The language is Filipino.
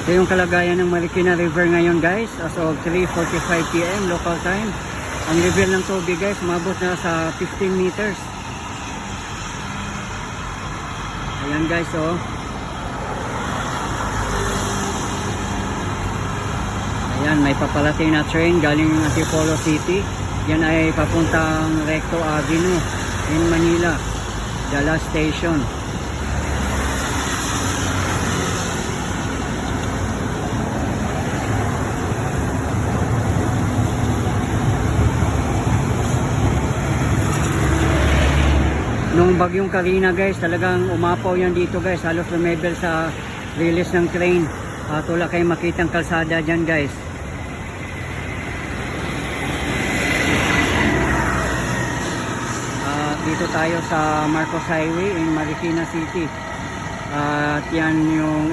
Ito yung kalagayan ng Marikina River ngayon guys, as of 3:45 PM local time. Ang level ng tubig guys, umabot na sa 15 meters. Ayan guys, oh. Ayan, may papalating na train galing Antipolo City. Yan ay papuntang Recto Avenue in Manila, Dala Station. Nung bagyong Karina guys, talagang umapaw yan dito guys. Halos lumebel sa release ng train. Wala kayong makitang kalsada dyan guys. Dito tayo sa Marcos Highway in Marikina City. At yan yung